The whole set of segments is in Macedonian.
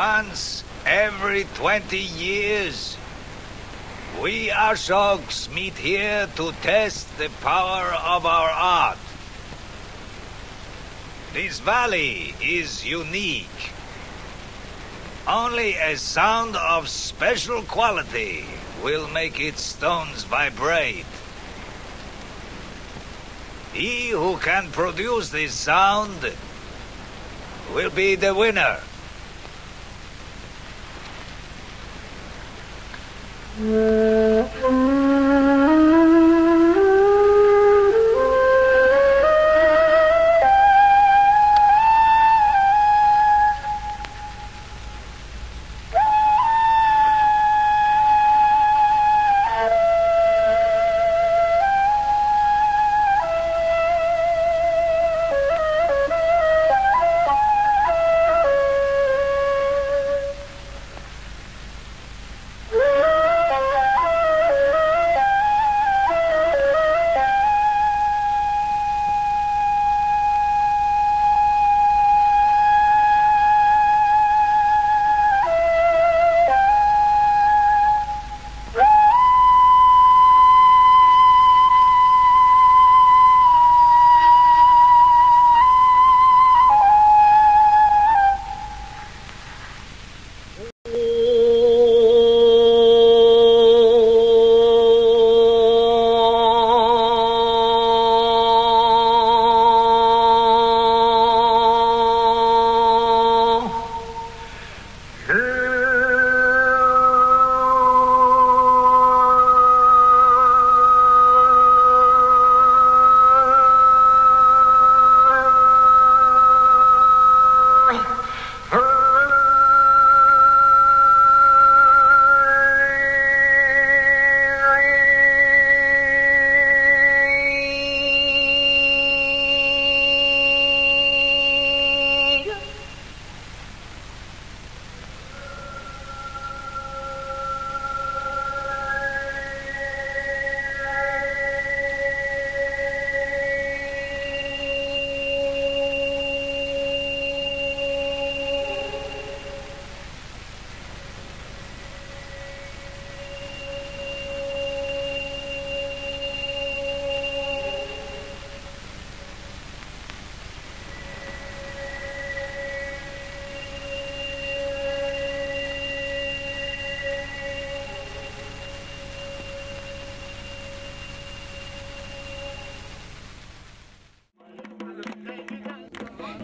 Once every 20 years, we Ashoks meet here to test the power of our art. This valley is unique. Only a sound of special quality will make its stones vibrate. He who can produce this sound will be the winner.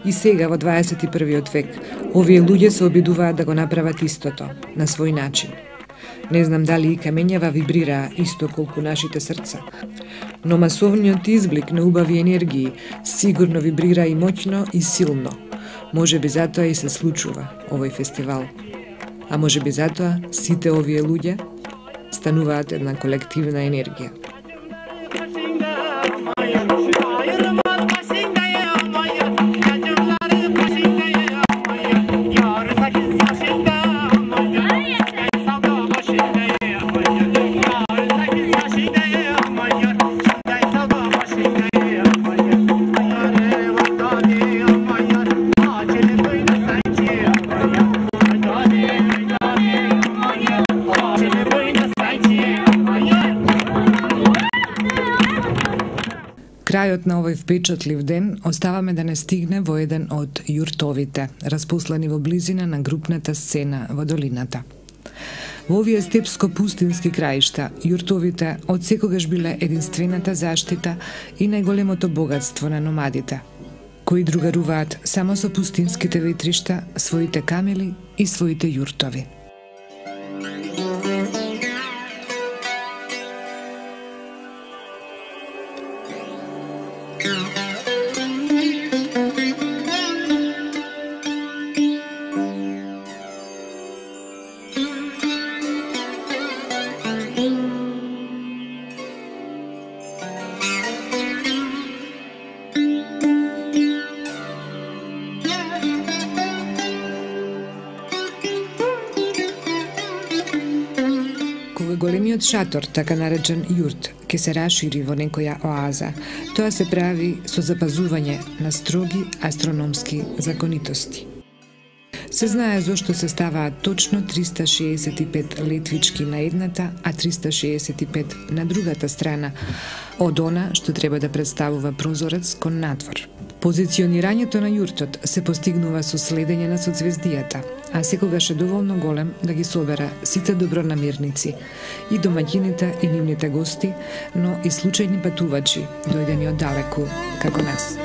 И сега, во 21. век, овие луѓе се обидуваат да го направат истото, на свој начин. Не знам дали и камењава вибрираа исто колку нашите срца, но масовниот изблик на убави енергии сигурно вибрира и моќно и силно. Може би затоа и се случува овој фестивал. А може би затоа сите овие луѓе стануваат една колективна енергија. Крајот на овој впечатлив ден оставаме да не стигне во еден од јуртовите, распослани во близина на групната сцена во долината. Во овие степско-пустински краишта, јуртовите од секогаш биле единствената заштита и најголемото богатство на номадите, кои другаруваат само со пустинските ветришта, своите камели и своите јуртови. Големиот шатор, така наречен јурт, ќе се расшири во некоја оаза. Тоа се прави со запазување на строги астрономски законитости. Се знае зошто се ставаат точно 365 летвички на едната, а 365 на другата страна, од она што треба да представува прозорец кон надвор. Позиционирањето на јуртот се постигнува со следење на соцвездијата, а секогаш е доволно голем да ги собера сите добронамирници, и домаќините и нивните гости, но и случајни патувачи, дојдени од далеку, како нас.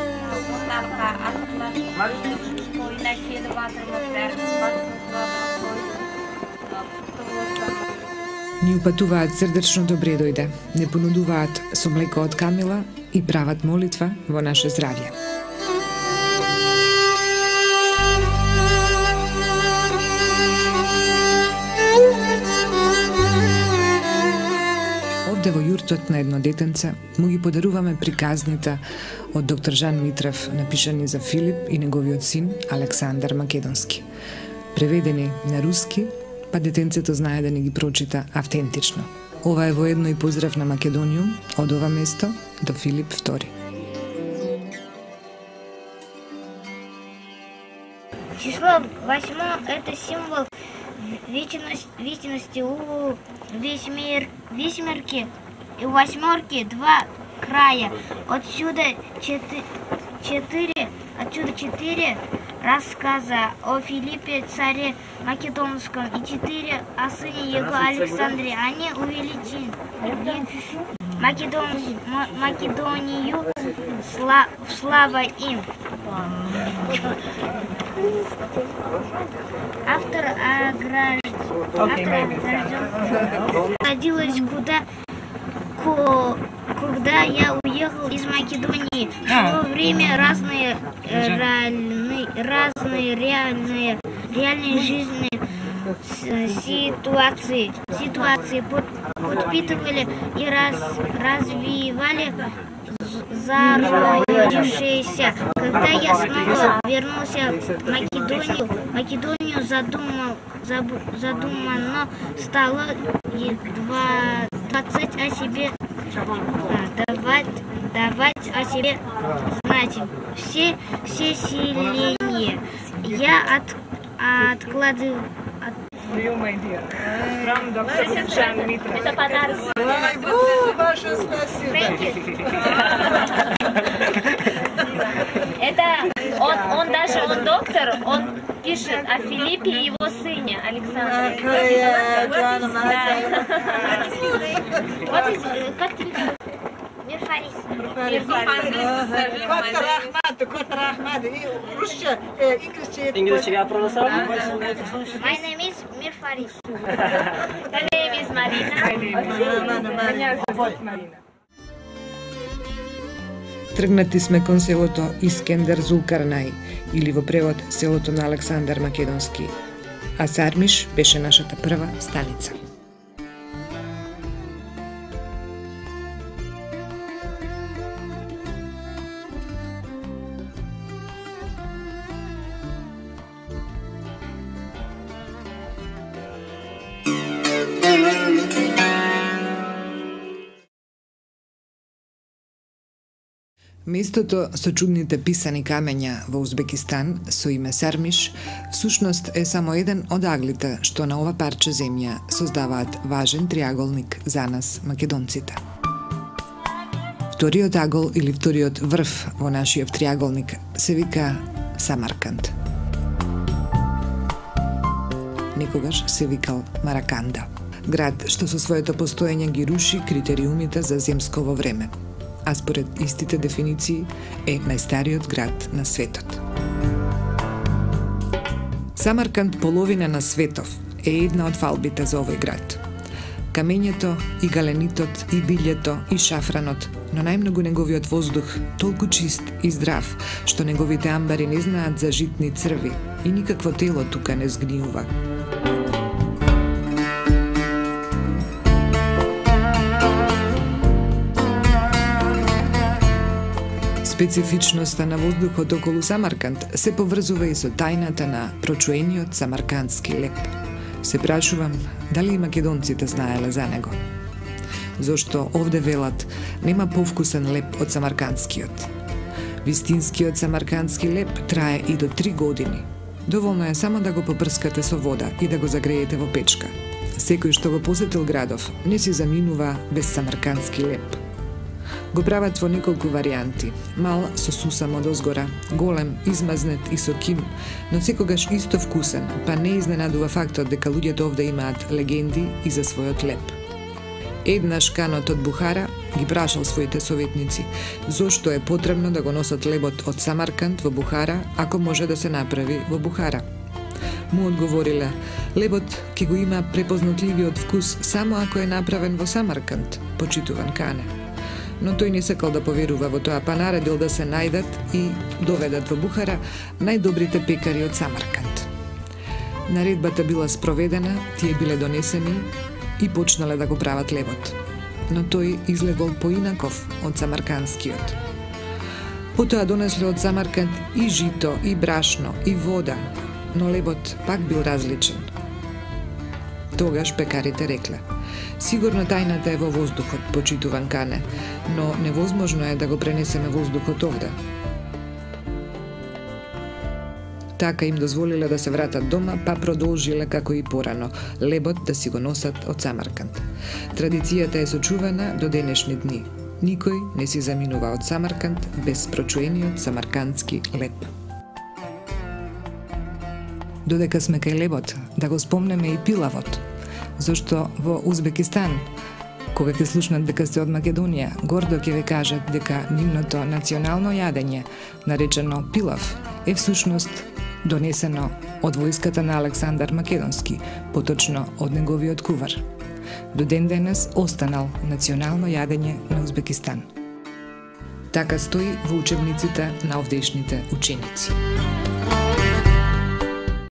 Ни упатуваат срдечно добре дојде, не понудуваат со млеко од камила и прават молитва во наше здравје. Овде во јуртот на едно детенце му ги подаруваме приказните од доктор Жан Митрев, напишани за Филип и неговиот син Александар Македонски. Преведени на руски, па детенцето знае да ни ги прочита автентично. Ова е воедно и поздрав на Македониум од ова место до Филип II. Число 8 – это символ вечности у весьмерки и восьмерки два края. Отсюда 4 рассказа о Филиппе, царе Македонском, и 4 о сыне его Александре. Они увеличили Македонию слава им. Автор родилась когда я уехал из Македонии. Шло время разные реальные жизни ситуации подпитывали и развивали зародившиеся. Когда я снова вернулся в Македонию задумано стало давать о себе знать все селения. Я откладываю. From доктор Жан Митрев. Это подарок. Ваше спасибо. Это он даже он доктор, он пишет о Филиппе и его сыне Александре. Вот как ты? Мирфарис. English क्या pronunciation? My name is Mirfaris. My name is Marina. Тргнати сме кон селото Искендер Зулкарнај, или во превод селото на Александар Македонски, а Сармиш беше нашата прва станица. Местото со чудните писани камења во Узбекистан со име Сармиш всушност е само еден од аглите што на ова парче земја создаваат важен триаголник за нас, македонците. Вториот агол или вториот врв во нашиот триаголник се вика Самарканд. Некогаш се викал Мараканда, град што со своето постоење ги руши критериумите за земско време, а според истите дефиниции е најстариот град на светот. Самарканд, половина на светов, е една од фалбите за овој град. Камењето и галенитот и билјето и шафранот, но најмногу неговиот воздух, толку чист и здрав, што неговите амбари не знаат за житни црви и никакво тело тука не згниува. Специфичноста на воздухот околу Самарканд се поврзува и со тајната на прочуениот самаркандски леп. Се прашувам дали и македонците знаеле за него. Зошто овде велат нема повкусен леп од самаркандскиот. Вистинскиот самаркандски леп трае и до 3 години. Доволно е само да го попрскате со вода и да го загреете во печка. Секој што го посетил градов не си заминува без самаркандски леп. Го прават во неколку варијанти. Мал со сусам од озгора, голем, измазнет и со ким, но секогаш исто вкусен, па не изненадува фактот дека луѓето овде имаат легенди и за својот леп. Еднаш канот од Бухара ги прашал своите советници зошто е потребно да го носат лебот од Самарканд во Бухара ако може да се направи во Бухара. Му одговориле, лебот ќе го има препознатливиот вкус само ако е направен во Самарканд, почитуван Кане. Но тој не сакал да поверува во тоа, па наредил да се најдат и доведат во Бухара најдобрите пекари од Самарканд. Наредбата била спроведена, тие биле донесени и почнале да го прават лебот. Но тој излегол поинаков од самаркандскиот. Потоа донесле од Самарканд и жито, и брашно, и вода, но лебот пак бил различен. Тогаш пекарите рекле: сигурно тајната е во воздухот, почитуван Кане, но невозможно е да го пренесеме воздухот овде. Така им дозволиле да се вратат дома, па продолжиле како и порано, лебот да си го носат од Самарканд. Традицијата е сочувана до денешни дни. Никој не си заминува од Самарканд без прочуениот самаркандски леп. Додека сме кај лебот, да го спомнеме и пилавот, зашто во Узбекистан, кога ќе слушнат дека сте од Македонија, гордо ќе ве кажат дека нивното национално јадење, наречено пилав, е всушност донесено од војската на Александар Македонски, поточно од неговиот кувар. До ден денес останал национално јадење на Узбекистан. Така стои во учебниците на овдешните ученици.